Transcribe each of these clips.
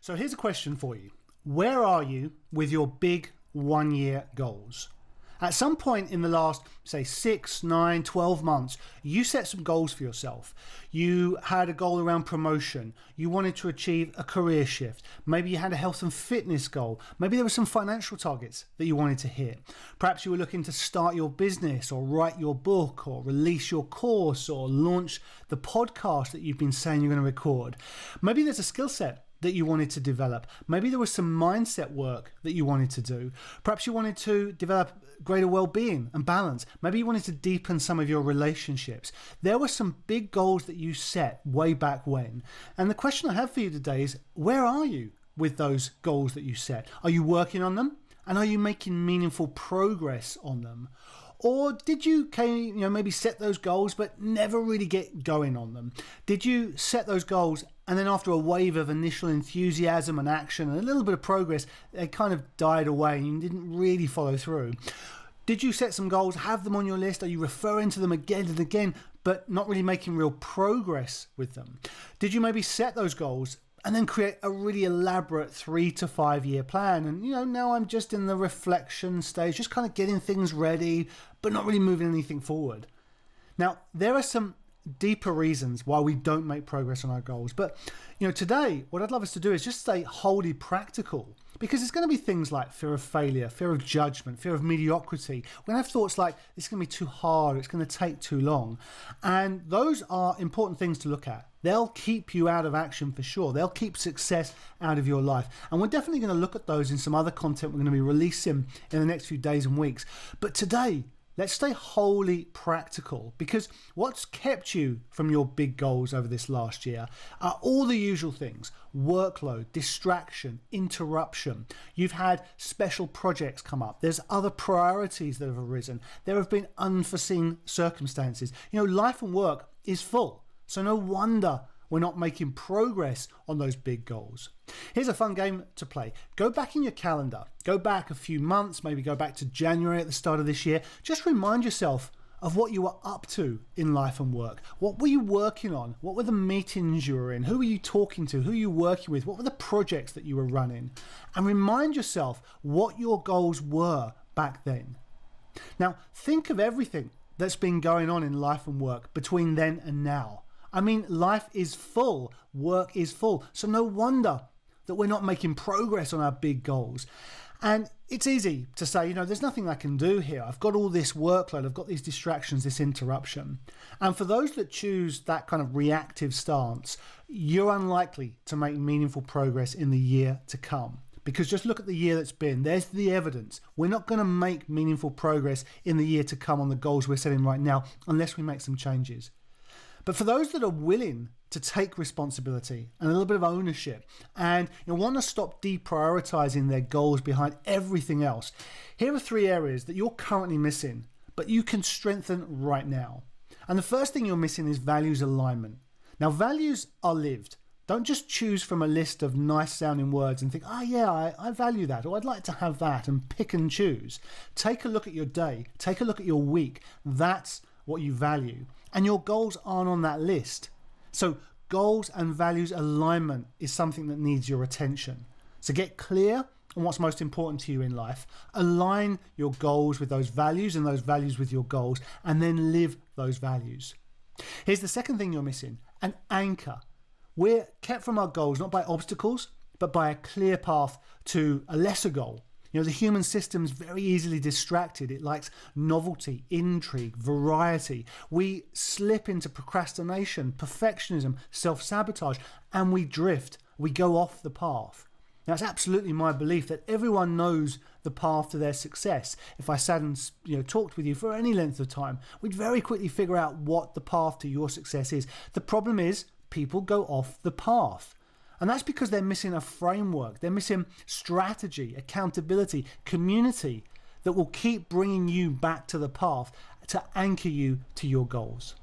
So here's a question for you. Where are you with your big 1 year goals? At some point in the last, say, 6, 9, 12 months, you set some goals for yourself. You had a goal around promotion. You wanted to achieve a career shift. Maybe you had a health and fitness goal. Maybe there were some financial targets that you wanted to hit. Perhaps you were looking to start your business or write your book or release your course or launch the podcast that you've been saying you're going to record. Maybe there's a skill set that you wanted to develop. Maybe there was some mindset work that you wanted to do. Perhaps you wanted to develop greater well-being and balance. Maybe you wanted to deepen some of your relationships. There were some big goals that you set way back when. And the question I have for you today is, where are you with those goals that you set? Are you working on them? And are you making meaningful progress on them? Or did you maybe set those goals but never really get going on them? Did you set those goals and then after a wave of initial enthusiasm and action and a little bit of progress, they kind of died away and you didn't really follow through? Did you set some goals, have them on your list? Are you referring to them again and again but not really making real progress with them? Did you maybe set those goals and then create a really elaborate 3 to 5 year plan? And, now I'm just in the reflection stage, just kind of getting things ready, but not really moving anything forward. Now, there are some deeper reasons why we don't make progress on our goals. But, today, what I'd love us to do is just stay wholly practical, because it's going to be things like fear of failure, fear of judgment, fear of mediocrity. We're going to have thoughts like, it's going to be too hard, it's going to take too long. And those are important things to look at. They'll keep you out of action for sure. They'll keep success out of your life. And we're definitely going to look at those in some other content we're going to be releasing in the next few days and weeks. But today, let's stay wholly practical, because what's kept you from your big goals over this last year are all the usual things: workload, distraction, interruption. You've had special projects come up. There's other priorities that have arisen. There have been unforeseen circumstances. Life and work is full. So no wonder we're not making progress on those big goals. Here's a fun game to play. Go back in your calendar. Go back a few months, maybe go back to January at the start of this year. Just remind yourself of what you were up to in life and work. What were you working on? What were the meetings you were in? Who were you talking to? Who were you working with? What were the projects that you were running? And remind yourself what your goals were back then. Now, think of everything that's been going on in life and work between then and now. I mean, life is full, work is full. So no wonder that we're not making progress on our big goals. And it's easy to say, there's nothing I can do here. I've got all this workload, I've got these distractions, this interruption. And for those that choose that kind of reactive stance, you're unlikely to make meaningful progress in the year to come. Because just look at the year that's been. There's the evidence. We're not going to make meaningful progress in the year to come on the goals we're setting right now unless we make some changes. But for those that are willing to take responsibility and a little bit of ownership and want to stop deprioritizing their goals behind everything else, here are 3 areas that you're currently missing, but you can strengthen right now. And the first thing you're missing is values alignment. Now, values are lived. Don't just choose from a list of nice sounding words and think, I value that, or I'd like to have that, and pick and choose. Take a look at your day. Take a look at your week. That's what you value. And your goals aren't on that list. So goals and values alignment is something that needs your attention. So get clear on what's most important to you in life. Align your goals with those values and those values with your goals, and then live those values. Here's the second thing you're missing: an anchor. We're kept from our goals not by obstacles, but by a clear path to a lesser goal. The human system's very easily distracted. It likes novelty, intrigue, variety. We slip into procrastination, perfectionism, self-sabotage, and we drift. We go off the path. Now, it's absolutely my belief that everyone knows the path to their success. If I sat and talked with you for any length of time, we'd very quickly figure out what the path to your success is. The problem is people go off the path. And that's because they're missing a framework. They're missing strategy, accountability, community that will keep bringing you back to the path to anchor you to your goals.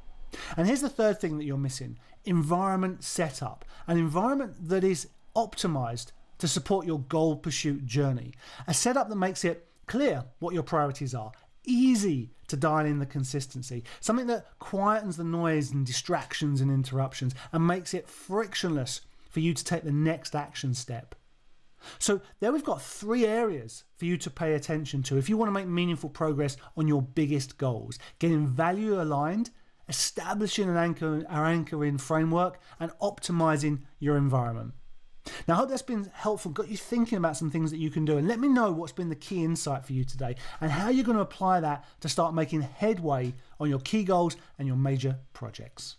And here's the third thing that you're missing: environment setup. An environment that is optimized to support your goal pursuit journey. A setup that makes it clear what your priorities are, easy to dial in the consistency, something that quietens the noise and distractions and interruptions and makes it frictionless for you to take the next action step. So there we've got 3 areas for you to pay attention to if you want to make meaningful progress on your biggest goals: getting value aligned, establishing an anchoring framework, and optimizing your environment. Now, I hope that's been helpful, got you thinking about some things that you can do, and let me know what's been the key insight for you today and how you're going to apply that to start making headway on your key goals and your major projects.